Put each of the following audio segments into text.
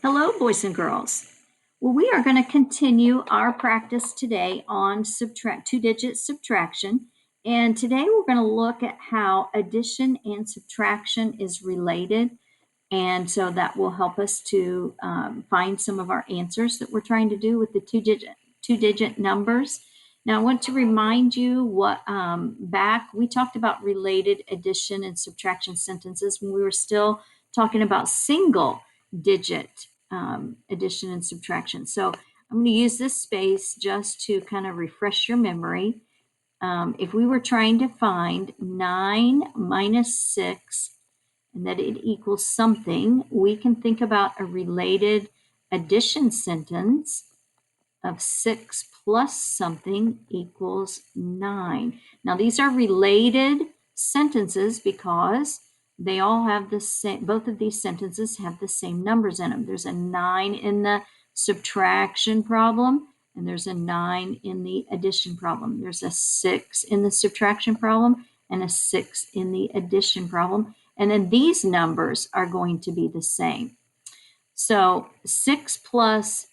Hello, boys and girls. Well, we are going to continue our practice today on two-digit subtraction. And today we're going to look at how addition and subtraction is related. And so that will help us to find some of our answers that we're trying to do with the two-digit numbers. Now, I want to remind you what back we talked about related addition and subtraction sentences when we were still talking about single digit addition and subtraction. So I'm going to use this space just to kind of refresh your memory. If we were trying to find 9 minus 6 and that it equals something, we can think about a related addition sentence of 6 plus something equals 9. Now, these are related sentences because they all have the same, both of these sentences have the same numbers in them. There's a 9 in the subtraction problem, and there's a 9 in the addition problem. There's a 6 in the subtraction problem and a 6 in the addition problem. And then these numbers are going to be the same. So 6 plus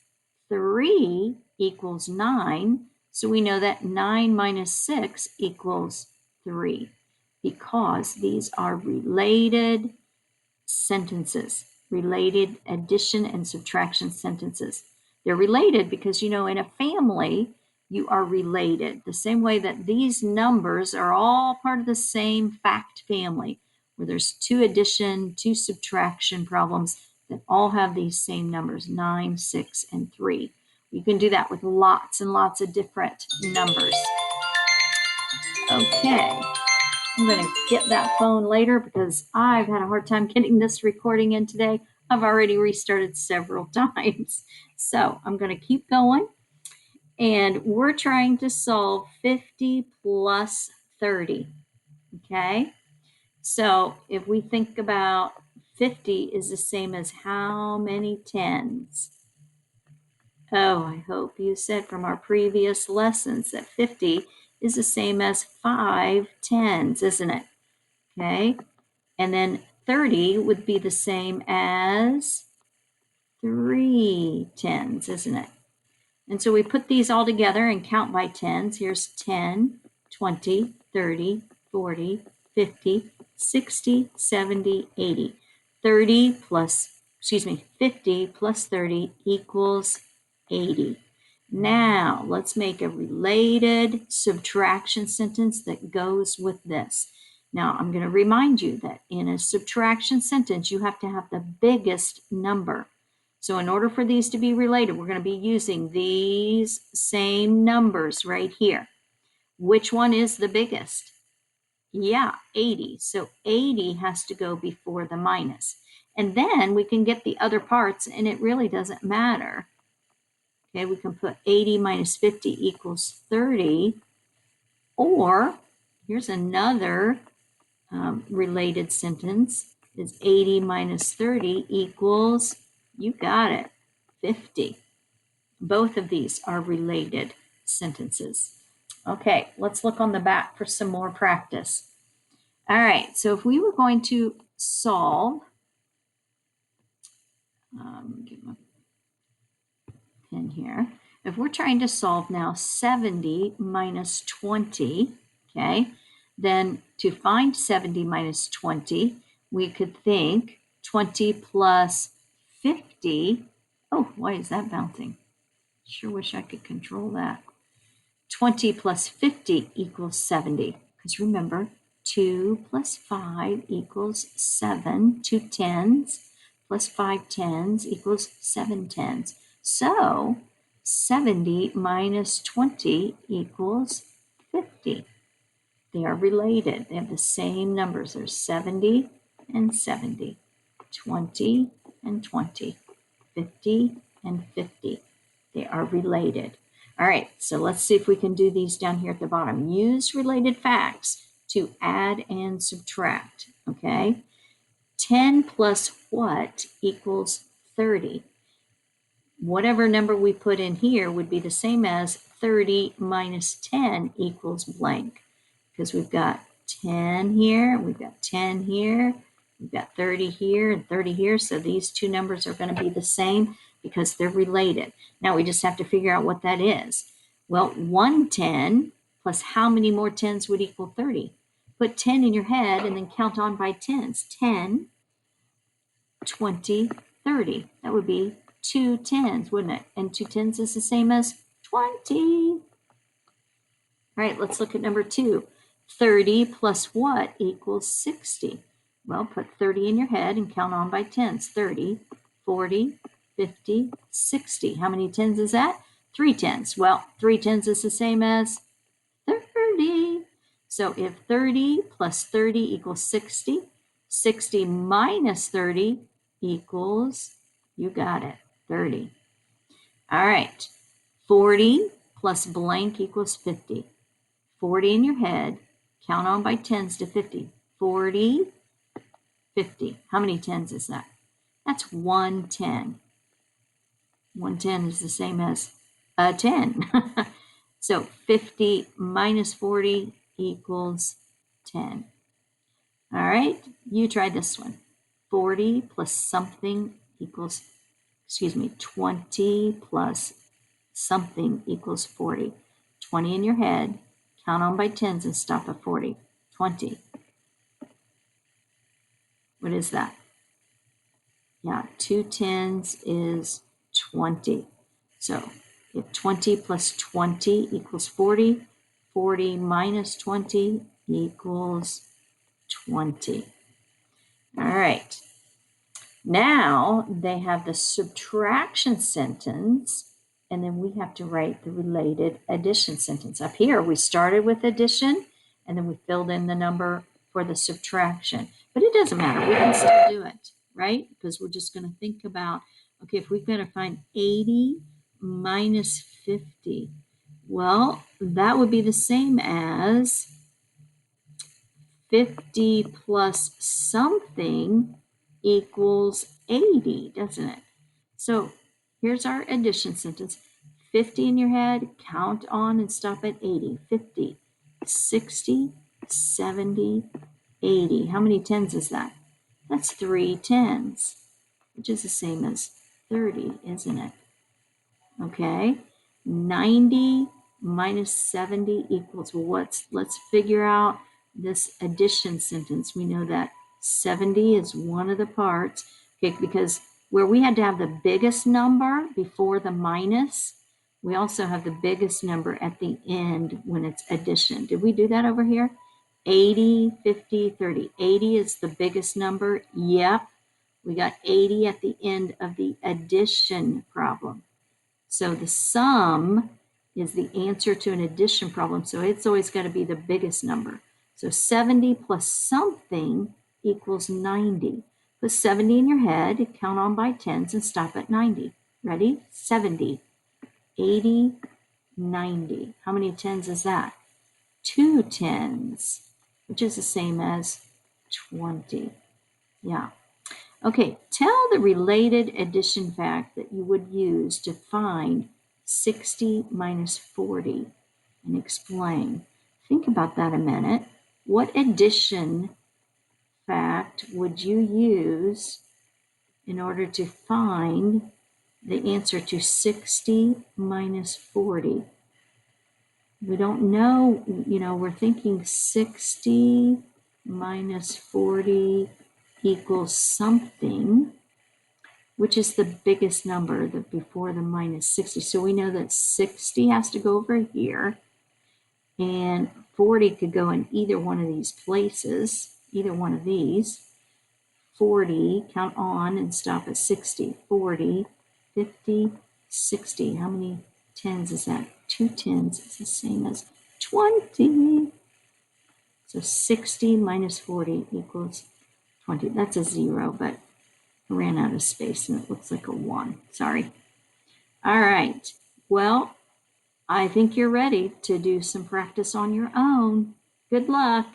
3 equals 9. So we know that 9 minus 6 equals 3 because these are related sentences, related addition and subtraction sentences. They're related because, in a family, you are related. The same way that these numbers are all part of the same fact family, where there's two addition, two subtraction problems that all have these same numbers, 9, 6, and 3. You can do that with lots and lots of different numbers. Okay. I'm going to get that phone later because I've had a hard time getting this recording in today. I've already restarted several times. So I'm going to keep going. And we're trying to solve 50 plus 30. Okay. So if we think about 50 is the same as how many tens? Oh, I hope you said from our previous lessons that 50 is the same as 5 tens, isn't it? Okay. And then 30 would be the same as 3 tens, isn't it? And so we put these all together and count by tens. Here's 10, 20, 30, 40, 50, 60, 70, 80. 50 plus 30 equals 80. Now, let's make a related subtraction sentence that goes with this. Now, I'm going to remind you that in a subtraction sentence, you have to have the biggest number. So in order for these to be related, we're going to be using these same numbers right here. Which one is the biggest? Yeah, 80. So 80 has to go before the minus. And then we can get the other parts, and it really doesn't matter. Okay, we can put 80 minus 50 equals 30. Or here's another related sentence is 80 minus 30 equals, you got it, 50. Both of these are related sentences. Okay, let's look on the back for some more practice. All right, so if we were going to solve, get my pen here. If we're trying to solve now 70 minus 20, okay, then to find 70 minus 20, we could think 20 plus 50. Oh, why is that bouncing? Sure wish I could control that. 20 plus 50 equals 70. Because remember, 2 plus 5 equals 7. 2 tens plus 5 tens equals 7 tens. So 70 minus 20 equals 50. They are related. They have the same numbers. There's 70 and 70, 20 and 20, 50 and 50. They are related. All right, so let's see if we can do these down here at the bottom. Use related facts to add and subtract, okay? 10 plus what equals 30? Whatever number we put in here would be the same as 30 minus 10 equals blank, because we've got 10 here, we've got 10 here, We've got 30 here and 30 here, so these two numbers are going to be the same because they're related. Now we just have to figure out what that is. Well, 110 plus how many more 10s would equal 30? Put 10 in your head and then count on by tens. 10, 20, 30. That would be 2 10s, wouldn't it? And 2 10s is the same as 20. All right, let's look at number 2. 30 plus what equals 60? Well, put 30 in your head and count on by tens. 30, 40, 50, 60. How many tens is that? 3 10s. Well, 3 10s is the same as 30. So if 30 plus 30 equals 60, 60 minus 30 equals, you got it, 30. All right, 40 plus blank equals 50. 40 in your head, count on by tens to 50. 40, 50. How many tens is that? That's 110. 110 is the same as a 10. So 50 minus 40 equals 10. All right, you try this one. 40 plus something equals, 20 plus something equals 40. 20 in your head, count on by tens and stop at 40. 20. What is that? Yeah, 2 tens is 20. So if 20 plus 20 equals 40, 40 minus 20 equals 20. All right. Now they have the subtraction sentence, and then we have to write the related addition sentence. Up here, we started with addition, and then we filled in the number for the subtraction. But it doesn't matter. We can still do it, right? Because we're just going to think about, okay, if we're going to find 80 minus 50, well, that would be the same as 50 plus something equals 80, doesn't it? So here's our addition sentence. 50 in your head, count on and stop at 80. 50, 60, 70, 80. How many tens is that? That's 3 tens, which is the same as 30, isn't it? Okay, 90 minus 70 equals what? Let's figure out this addition sentence. We know that 70 is one of the parts, okay, because where we had to have the biggest number before the minus, we also have the biggest number at the end when it's addition. Did we do that over here? 80, 50, 30. 80 is the biggest number. Yep, we got 80 at the end of the addition problem. So the sum is the answer to an addition problem. So it's always got to be the biggest number. So 70 plus something equals 90. Put 70 in your head, count on by tens, and stop at 90. Ready? 70, 80, 90. How many tens is that? 2 tens, which is the same as 20. Yeah. Okay, tell the related addition fact that you would use to find 60 minus 40 and explain. Think about that a minute. What addition fact would you use in order to find the answer to 60 minus 40? We don't know, we're thinking 60 minus 40 equals something, which is the biggest number before the minus 60. So we know that 60 has to go over here, and 40 could go in either one of these places, either one of these. 40, count on and stop at 60. 40, 50, 60. How many tens is that? 2 tens is the same as 20. So 60 minus 40 equals 20. That's a 0, but I ran out of space and it looks like a 1. Sorry. All right. Well, I think you're ready to do some practice on your own. Good luck.